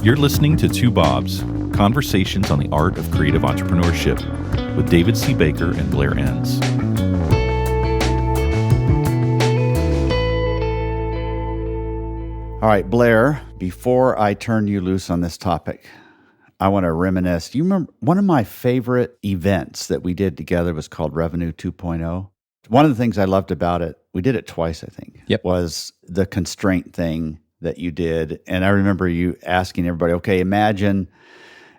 You're listening to Two Bobs, conversations on the art of creative entrepreneurship with David C. Baker and Blair Enns. All right, Blair, before I turn you loose on this topic, I want to reminisce. Do you remember one of my favorite events that we did together was called Revenue 2.0? One of the things I loved about it, we did it twice, I think, was the constraint thing that you did. And I remember you asking everybody, okay, imagine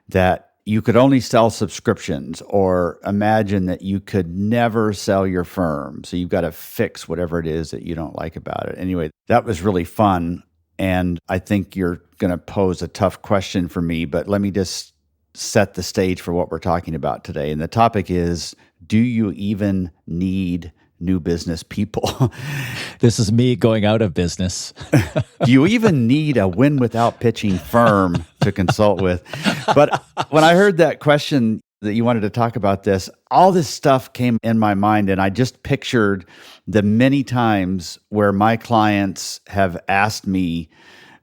that you could only sell subscriptions, or imagine that you could never sell your firm. So you've got to fix whatever it is that you don't like about it. Anyway, that was really fun. And I think you're going to pose a tough question for me, but let me just set the stage for what we're talking about today. And the topic is, do you even need new business people? This is me going out of business. Do you even need a win without pitching firm to consult with? But when I heard that question that you wanted to talk about this, all this stuff came in my mind, and I just pictured the many times where my clients have asked me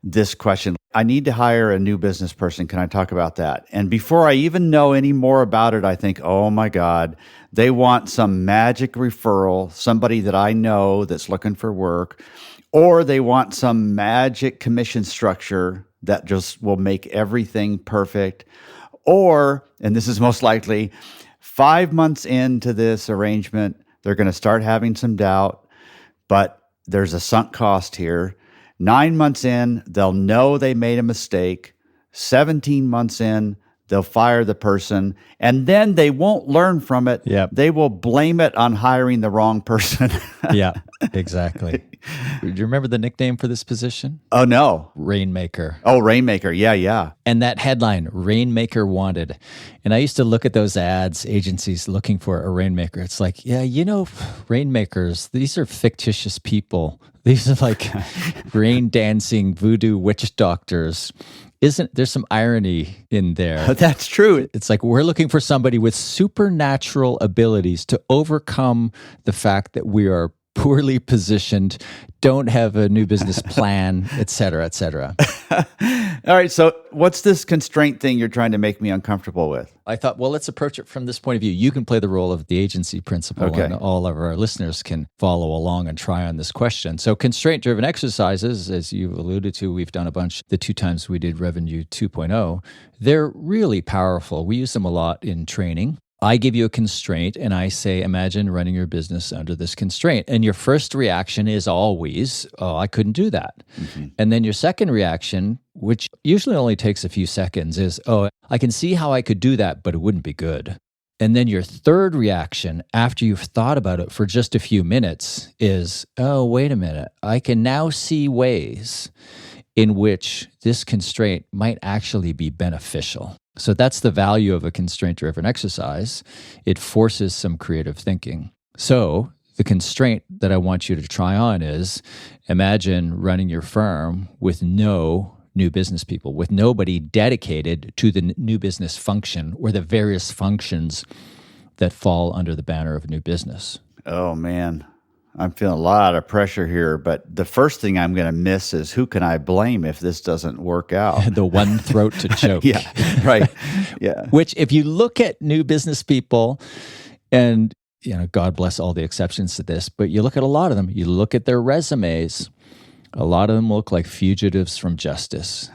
this question. I need to hire a new business person. Can I talk about that? And before I even know any more about it, I think, oh my God, they want some magic referral, somebody that I know that's looking for work, or they want some magic commission structure that just will make everything perfect. Or, and this is most likely, 5 months into this arrangement, they're going to start having some doubt, but there's a sunk cost here. 9 months in, they'll know they made a mistake. 17 months in, they'll fire the person, and then they won't learn from it. Yep. They will blame it on hiring the wrong person. Yeah, exactly. Do you remember the nickname for this position? Oh, no. Rainmaker. Oh, Rainmaker. Yeah. And that headline, Rainmaker Wanted. And I used to look at those ads, agencies looking for a rainmaker. It's like, yeah, rainmakers, these are fictitious people. These are like rain dancing voodoo witch doctors. There's some irony in there? That's true. It's like we're looking for somebody with supernatural abilities to overcome the fact that we are poorly positioned, don't have a new business plan, et cetera, et cetera. All right, so what's this constraint thing you're trying to make me uncomfortable with? I thought, well, let's approach it from this point of view. You can play the role of the agency principal, okay, and all of our listeners can follow along and try on this question. So constraint-driven exercises, as you've alluded to, we've done a bunch the 2 times we did Revenue 2.0. They're really powerful. We use them a lot in training. I give you a constraint and I say, imagine running your business under this constraint. And your first reaction is always, oh, I couldn't do that. Mm-hmm. And then your second reaction, which usually only takes a few seconds, is, oh, I can see how I could do that, but it wouldn't be good. And then your third reaction, after you've thought about it for just a few minutes, is, oh, wait a minute. I can now see ways in which this constraint might actually be beneficial. So that's the value of a constraint-driven exercise. It forces some creative thinking. So the constraint that I want you to try on is, imagine running your firm with no new business people, with nobody dedicated to the new business function or the various functions that fall under the banner of a new business. Oh, man. I'm feeling a lot of pressure here, but the first thing I'm going to miss is, who can I blame if this doesn't work out? The one throat to choke. Yeah, right. Yeah. Which, if you look at new business people, and God bless all the exceptions to this, but you look at a lot of them, you look at their resumes, a lot of them look like fugitives from justice.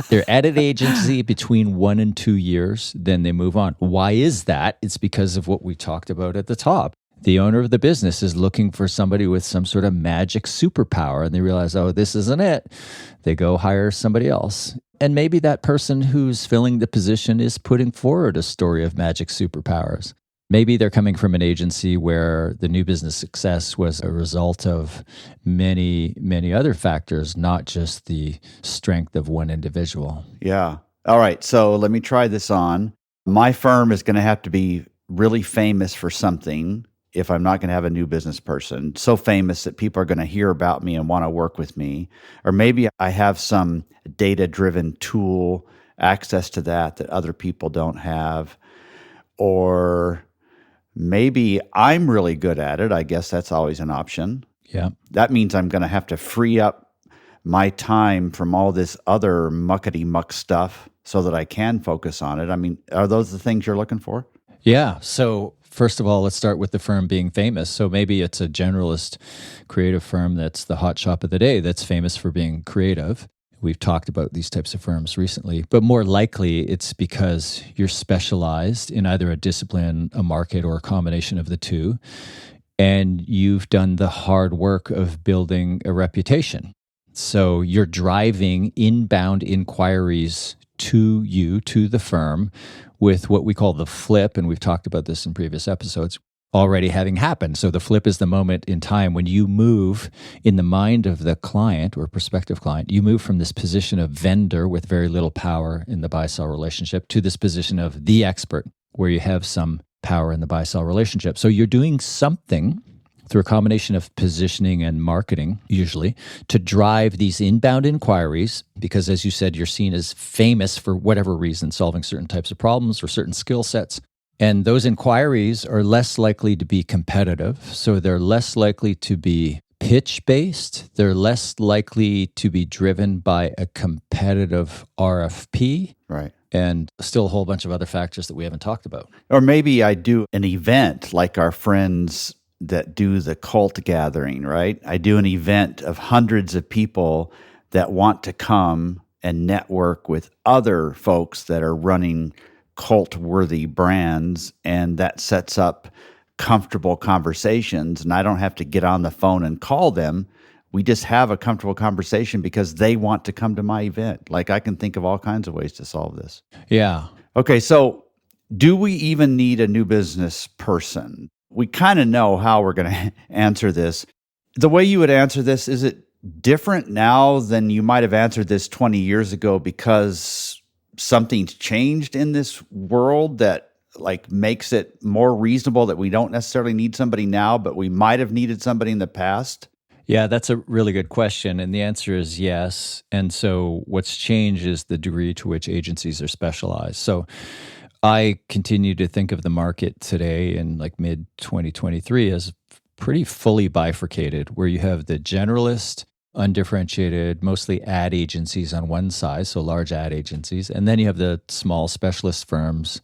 They're at an agency between 1 and 2 years, then they move on. Why is that? It's because of what we talked about at the top. The owner of the business is looking for somebody with some sort of magic superpower, and they realize, oh, this isn't it. They go hire somebody else. And maybe that person who's filling the position is putting forward a story of magic superpowers. Maybe they're coming from an agency where the new business success was a result of many, many other factors, not just the strength of one individual. Yeah. All right. So let me try this on. My firm is going to have to be really famous for something if I'm not going to have a new business person, so famous that people are going to hear about me and want to work with me. Or maybe I have some data-driven tool, access to that other people don't have. Or maybe I'm really good at it. I guess that's always an option. Yeah. That means I'm going to have to free up my time from all this other muckety muck stuff so that I can focus on it? I mean, are those the things you're looking for? Yeah. So, first of all, let's start with the firm being famous. So, maybe it's a generalist creative firm that's the hot shop of the day that's famous for being creative. We've talked about these types of firms recently, but more likely it's because you're specialized in either a discipline, a market, or a combination of the two. And you've done the hard work of building a reputation. So you're driving inbound inquiries to you, to the firm, with what we call the flip. And we've talked about this in previous episodes, already having happened. So the flip is the moment in time when you move in the mind of the client or prospective client, you move from this position of vendor with very little power in the buy-sell relationship to this position of the expert where you have some power in the buy-sell relationship. So you're doing something through a combination of positioning and marketing, usually, to drive these inbound inquiries, because as you said, you're seen as famous for whatever reason, solving certain types of problems or certain skill sets. And those inquiries are less likely to be competitive. So they're less likely to be pitch-based. They're less likely to be driven by a competitive RFP. Right. And still a whole bunch of other factors that we haven't talked about. Or maybe I do an event like our friends that do the cult gathering, right? I do an event of hundreds of people that want to come and network with other folks that are running cult-worthy brands, and that sets up comfortable conversations, and I don't have to get on the phone and call them. We just have a comfortable conversation because they want to come to my event. Like, I can think of all kinds of ways to solve this. Yeah. Okay, so do we even need a new business person? We kind of know how we're going to answer this. The way you would answer this, is it different now than you might have answered this 20 years ago because something's changed in this world that like makes it more reasonable that we don't necessarily need somebody now, but we might have needed somebody in the past? Yeah, that's a really good question. And the answer is yes. And so what's changed is the degree to which agencies are specialized. So I continue to think of the market today in like mid 2023 as pretty fully bifurcated, where you have the generalist, undifferentiated, mostly ad agencies on one side, so large ad agencies, and then you have the small specialist firms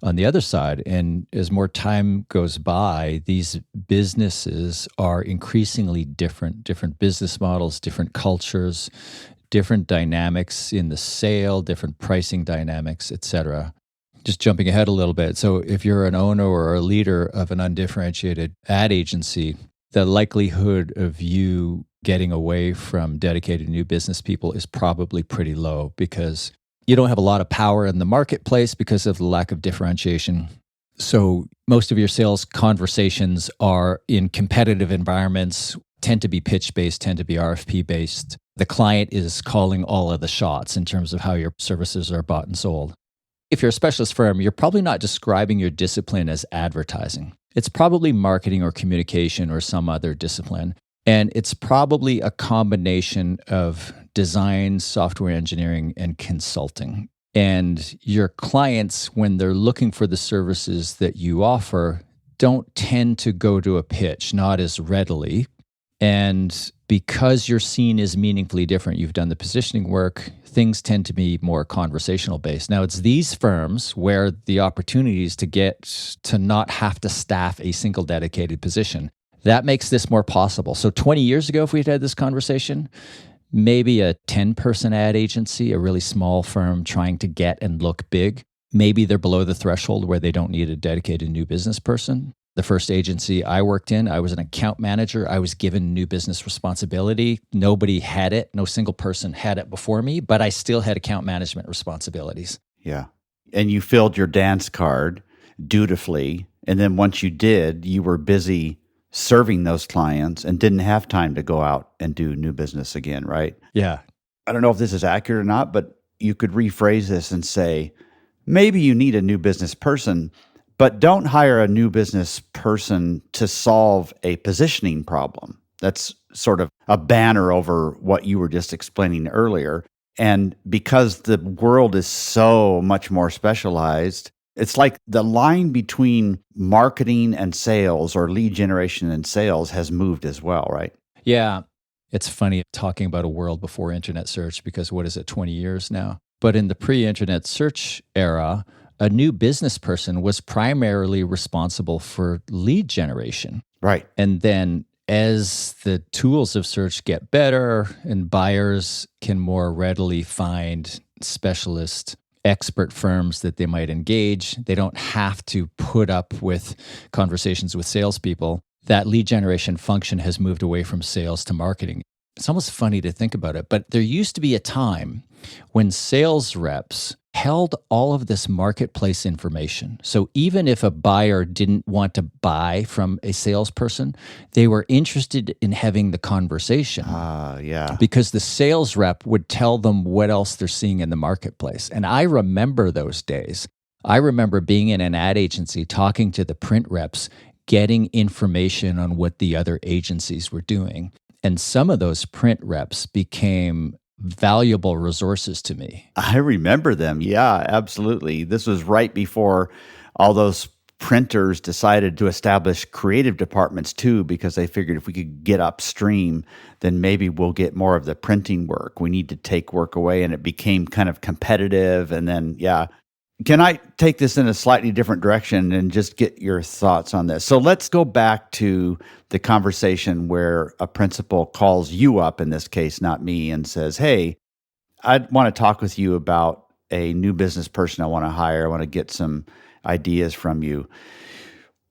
on the other side. And as more time goes by, these businesses are increasingly different business models, different cultures, different dynamics in the sale, different pricing dynamics, et cetera. Just jumping ahead a little bit. So if you're an owner or a leader of an undifferentiated ad agency, the likelihood of you getting away from dedicated new business people is probably pretty low because you don't have a lot of power in the marketplace because of the lack of differentiation. So most of your sales conversations are in competitive environments, tend to be pitch-based, tend to be RFP-based. The client is calling all of the shots in terms of how your services are bought and sold. If you're a specialist firm, you're probably not describing your discipline as advertising. It's probably marketing or communication or some other discipline. And it's probably a combination of design, software engineering, and consulting. And your clients, when they're looking for the services that you offer, don't tend to go to a pitch, not as readily. And because you're seen as meaningfully different, you've done the positioning work, things tend to be more conversational based. Now, it's these firms where the opportunities to get to not have to staff a single dedicated position, that makes this more possible. So 20 years ago, if we'd had this conversation, maybe a 10-person ad agency, a really small firm trying to get and look big, maybe they're below the threshold where they don't need a dedicated new business person. The first agency I worked in, I was an account manager. I was given new business responsibility. Nobody had it. No single person had it before me, but I still had account management responsibilities. Yeah. And you filled your dance card dutifully. And then once you did, you were busy serving those clients and didn't have time to go out and do new business again, right? Yeah. I don't know if this is accurate or not, but you could rephrase this and say, maybe you need a new business person, but don't hire a new business person to solve a positioning problem. That's sort of a banner over what you were just explaining earlier. And because the world is so much more specialized, it's like the line between marketing and sales or lead generation and sales has moved as well, right? Yeah. It's funny talking about a world before internet search because what is it, 20 years now? But in the pre-internet search era, a new business person was primarily responsible for lead generation. Right. And then as the tools of search get better and buyers can more readily find specialist expert firms that they might engage, they don't have to put up with conversations with salespeople. That lead generation function has moved away from sales to marketing. It's almost funny to think about it, but there used to be a time when sales reps held all of this marketplace information. So even if a buyer didn't want to buy from a salesperson, they were interested in having the conversation. Yeah. Because the sales rep would tell them what else they're seeing in the marketplace. And I remember those days. I remember being in an ad agency, talking to the print reps, getting information on what the other agencies were doing. And some of those print reps became valuable resources to me. I remember them. Yeah, absolutely. This was right before all those printers decided to establish creative departments too, because they figured if we could get upstream, then maybe we'll get more of the printing work. We need to take work away, and it became kind of competitive. And then, yeah. Can I take this in a slightly different direction and just get your thoughts on this? So let's go back to the conversation where a principal calls you up, in this case, not me, and says, hey, I want to talk with you about a new business person I want to hire. I want to get some ideas from you.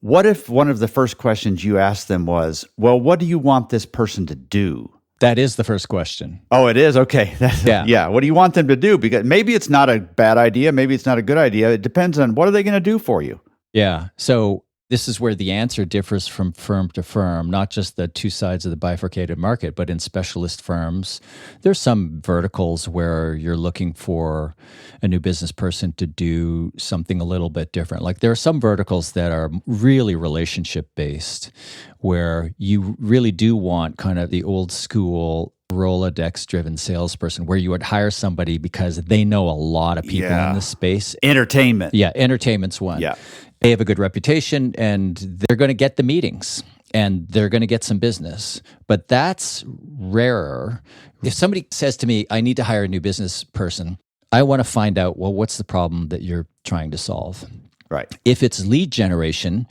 What if one of the first questions you asked them was, well, what do you want this person to do? That is the first question. Oh, it is? Okay. Yeah. What do you want them to do? Because maybe it's not a bad idea. Maybe it's not a good idea. It depends on what are they going to do for you. Yeah. So this is where the answer differs from firm to firm, not just the two sides of the bifurcated market, but in specialist firms. There's some verticals where you're looking for a new business person to do something a little bit different. Like there are some verticals that are really relationship-based, where you really do want kind of the old school Rolodex-driven salesperson, where you would hire somebody because they know a lot of people in this space. Entertainment. Yeah, entertainment's one. Yeah. They have a good reputation and they're going to get the meetings and they're going to get some business. But that's rarer. If somebody says to me, I need to hire a new business person, I want to find out, well, what's the problem that you're trying to solve? Right. If it's lead generation,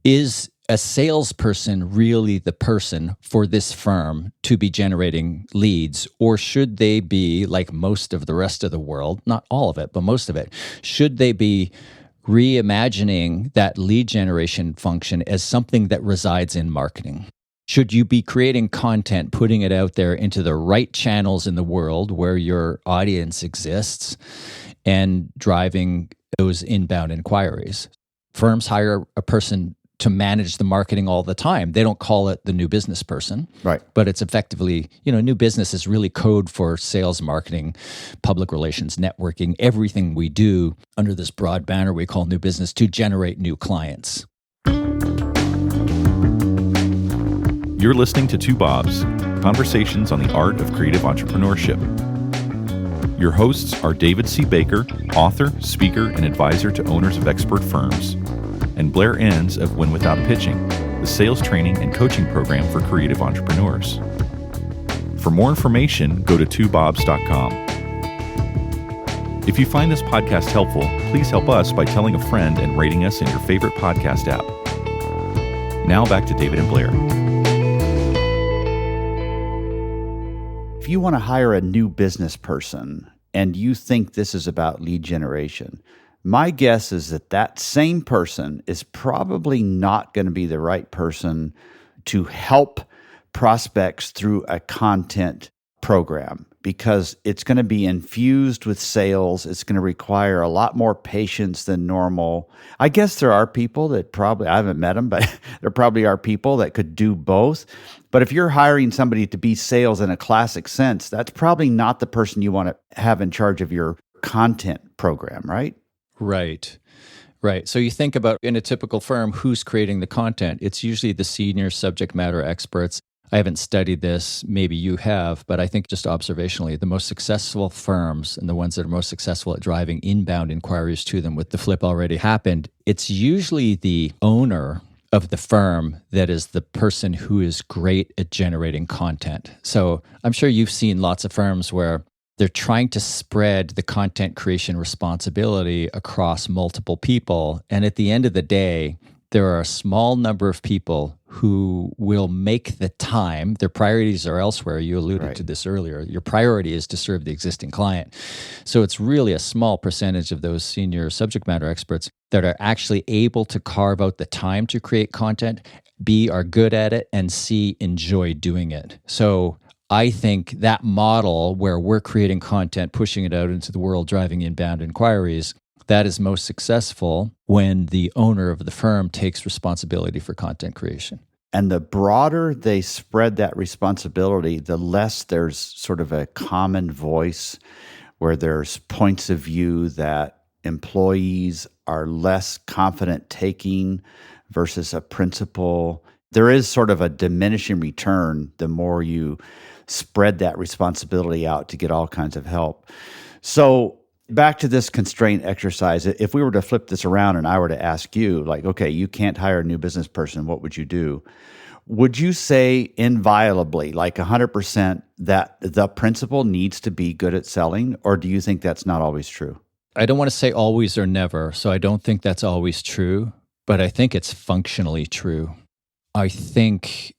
is a salesperson really the person for this firm to be generating leads? Or should they be, like most of the rest of the world, not all of it, but most of it, should they be reimagining that lead generation function as something that resides in marketing? Should you be creating content, putting it out there into the right channels in the world where your audience exists and driving those inbound inquiries? Firms hire a person to manage the marketing all the time. They don't call it the new business person, right? But it's effectively, new business is really code for sales, marketing, public relations, networking, everything we do under this broad banner we call new business to generate new clients. You're listening to Two Bobs, conversations on the art of creative entrepreneurship. Your hosts are David C. Baker, author, speaker, and advisor to owners of expert firms, and Blair Enns of Win Without Pitching, the sales training and coaching program for creative entrepreneurs. For more information, go to twobobs.com. If you find this podcast helpful, please help us by telling a friend and rating us in your favorite podcast app. Now back to David and Blair. If you want to hire a new business person and you think this is about lead generation, my guess is that same person is probably not going to be the right person to help prospects through a content program, because it's going to be infused with sales. It's going to require a lot more patience than normal. I guess there are people that probably, I haven't met them, but there probably are people that could do both. But if you're hiring somebody to be sales in a classic sense, that's probably not the person you want to have in charge of your content program, right? Right. So you think about in a typical firm, who's creating the content? It's usually the senior subject matter experts. I haven't studied this, maybe you have, but I think just observationally, the most successful firms and the ones that are most successful at driving inbound inquiries to them with the flip already happened, it's usually the owner of the firm that is the person who is great at generating content. So I'm sure you've seen lots of firms where they're trying to spread the content creation responsibility across multiple people. And at the end of the day, there are a small number of people who will make the time. Their priorities are elsewhere. You alluded to this earlier. Your priority is to serve the existing client. So it's really a small percentage of those senior subject matter experts that are actually able to carve out the time to create content, B, are good at it, and C, enjoy doing it. So I think that model where we're creating content, pushing it out into the world, driving inbound inquiries, that is most successful when the owner of the firm takes responsibility for content creation. And the broader they spread that responsibility, the less there's sort of a common voice where there's points of view that employees are less confident taking versus a principal. There is sort of a diminishing return the more you spread that responsibility out to get all kinds of help. So back to this constraint exercise, if we were to flip this around and I were to ask you, like, okay, you can't hire a new business person, what would you do? Would you say inviolably, like 100%, that the principal needs to be good at selling, or do you think that's not always true? I don't want to say always or never, so I don't think that's always true, but I think it's functionally true. I think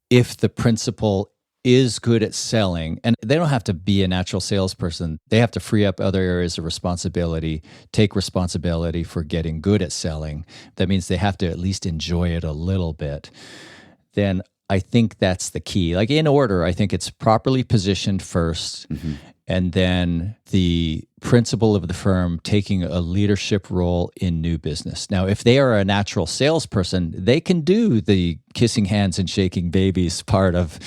if the principal is good at selling, and they don't have to be a natural salesperson, they have to free up other areas of responsibility, take responsibility for getting good at selling. That means they have to at least enjoy it a little bit. Then I think that's the key. Like in order, I think it's properly positioned first, and then the principal of the firm taking a leadership role in new business. Now, if they are a natural salesperson, they can do the kissing hands and shaking babies part of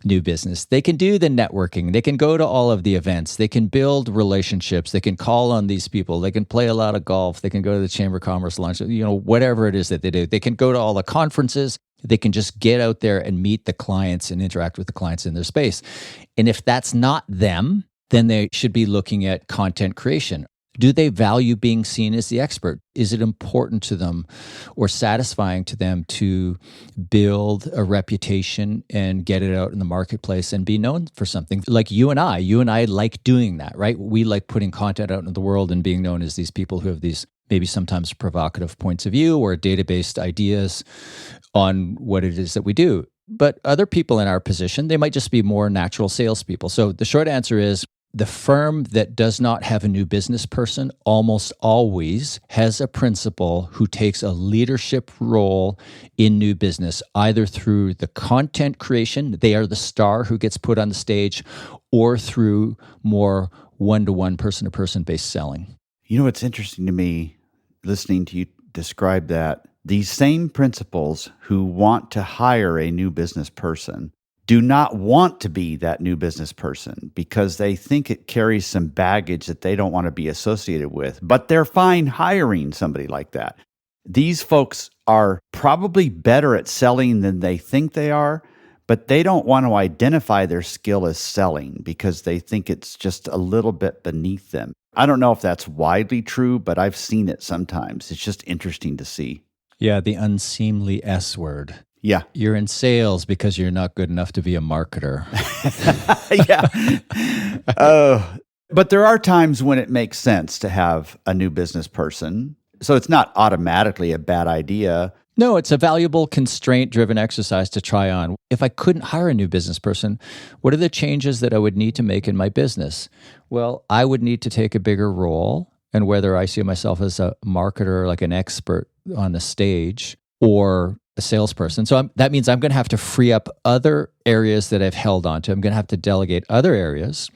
new business. They can do the networking. They can go to all of the events. They can build relationships. They can call on these people. They can play a lot of golf. They can go to the Chamber of Commerce lunch, whatever it is that they do. They can go to all the conferences. They can just get out there and meet the clients and interact with the clients in their space. And if that's not them, then they should be looking at content creation. Do they value being seen as the expert? Is it important to them or satisfying to them to build a reputation and get it out in the marketplace and be known for something? Like you and I like doing that, right? We like putting content out into the world and being known as these people who have these maybe sometimes provocative points of view or data-based ideas on what it is that we do. But other people in our position, they might just be more natural salespeople. So the short answer is, the firm that does not have a new business person almost always has a principal who takes a leadership role in new business, either through the content creation, they are the star who gets put on the stage, or through more one-to-one, person-to-person based selling. You know, it's interesting to me listening to you describe that. These same principals who want to hire a new business person do not want to be that new business person because they think it carries some baggage that they don't want to be associated with, but they're fine hiring somebody like that. These folks are probably better at selling than they think they are, but they don't want to identify their skill as selling because they think it's just a little bit beneath them. I don't know if that's widely true, but I've seen it sometimes. It's just interesting to see. Yeah, the unseemly S word. Yeah. You're in sales because you're not good enough to be a marketer. Yeah. But there are times when it makes sense to have a new business person. So it's not automatically a bad idea. No, it's a valuable constraint-driven exercise to try on. If I couldn't hire a new business person, what are the changes that I would need to make in my business? Well, I would need to take a bigger role, and whether I see myself as a marketer, like an expert on the stage, or a salesperson. So that means I'm going to have to free up other areas that I've held on to. I'm going to have to delegate other areas,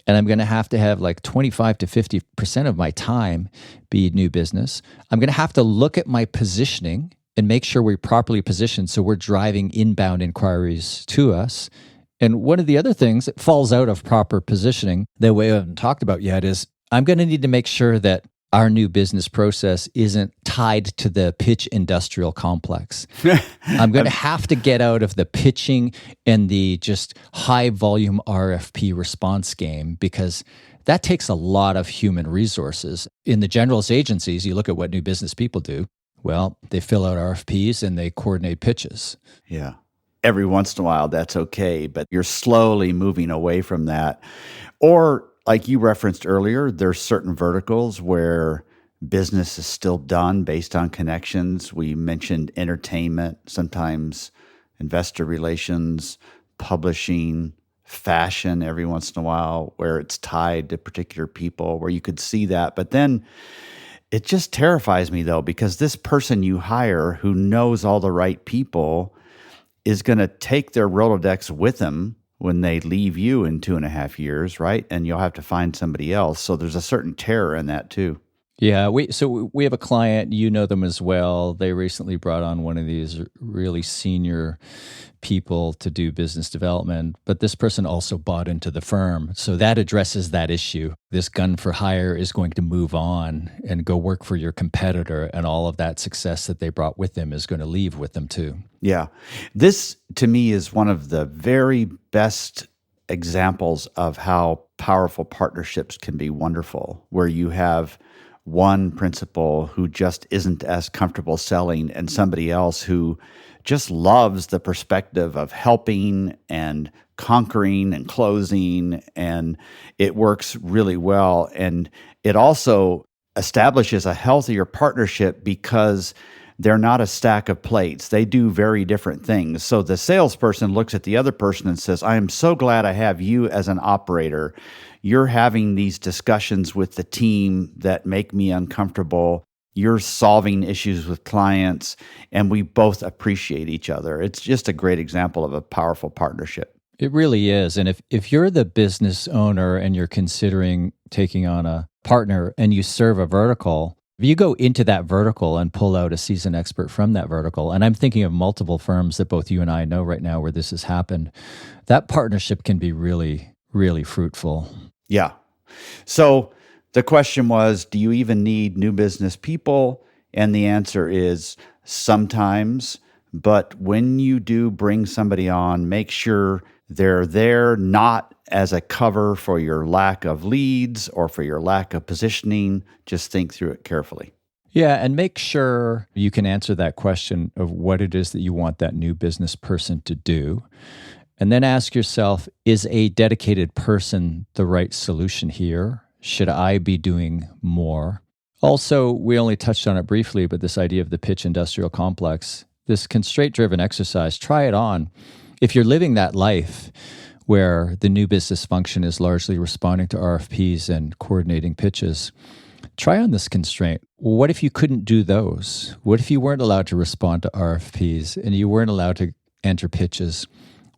and I'm going to have like 25 to 50% of my time be new business. I'm going to have to look at my positioning and make sure we're properly positioned so we're driving inbound inquiries to us. And one of the other things that falls out of proper positioning that we haven't talked about yet is I'm going to need to make sure that our new business process isn't tied to the pitch industrial complex. I'm going to have to get out of the pitching and the just high volume RFP response game because that takes a lot of human resources. In the generalist agencies, you look at what new business people do. Well, they fill out RFPs and they coordinate pitches. Yeah. Every once in a while, that's okay, but you're slowly moving away from that. Or, like you referenced earlier, there's certain verticals where business is still done based on connections. We mentioned entertainment, sometimes investor relations, publishing, fashion every once in a while, where it's tied to particular people, where you could see that. But then it just terrifies me, though, because this person you hire who knows all the right people is going to take their Rolodex with them when they leave you in 2.5 years, right? And you'll have to find somebody else. So there's a certain terror in that too. Yeah, we have a client, you know them as well. They recently brought on one of these really senior people to do business development, but this person also bought into the firm. So that addresses that issue. This gun for hire is going to move on and go work for your competitor, and all of that success that they brought with them is going to leave with them too. Yeah. This, to me, is one of the very best examples of how powerful partnerships can be wonderful, where you have one principal who just isn't as comfortable selling and somebody else who just loves the perspective of helping and conquering and closing, and it works really well. And it also establishes a healthier partnership because they're not a stack of plates. They do very different things. So the salesperson looks at the other person and says, I am so glad I have you as an operator. You're having these discussions with the team that make me uncomfortable. You're solving issues with clients, and we both appreciate each other. It's just a great example of a powerful partnership. It really is. And if you're the business owner and you're considering taking on a partner and you serve a vertical, if you go into that vertical and pull out a seasoned expert from that vertical, and I'm thinking of multiple firms that both you and I know right now where this has happened, that partnership can be really, really fruitful. Yeah. So the question was, do you even need new business people? And the answer is sometimes. But when you do bring somebody on, make sure they're there not as a cover for your lack of leads or for your lack of positioning. Just think through it carefully. Yeah, and make sure you can answer that question of what it is that you want that new business person to do. And then ask yourself, is a dedicated person the right solution here? Should I be doing more? Also, we only touched on it briefly, but this idea of the pitch industrial complex, this constraint-driven exercise, try it on. If you're living that life where the new business function is largely responding to RFPs and coordinating pitches, try on this constraint. What if you couldn't do those? What if you weren't allowed to respond to RFPs and you weren't allowed to enter pitches?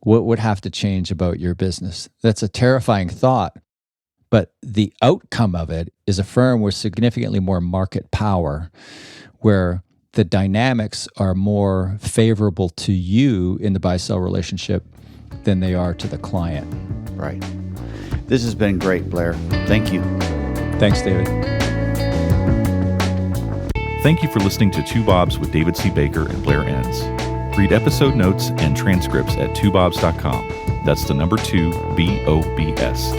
What would have to change about your business? That's a terrifying thought, but the outcome of it is a firm with significantly more market power, where the dynamics are more favorable to you in the buy-sell relationship than they are to the client. Right. This has been great, Blair. Thank you. Thanks, David. Thank you for listening to Two Bobs with David C. Baker and Blair Enns. Read episode notes and transcripts at twobobs.com. That's the number 2, BOBS.com.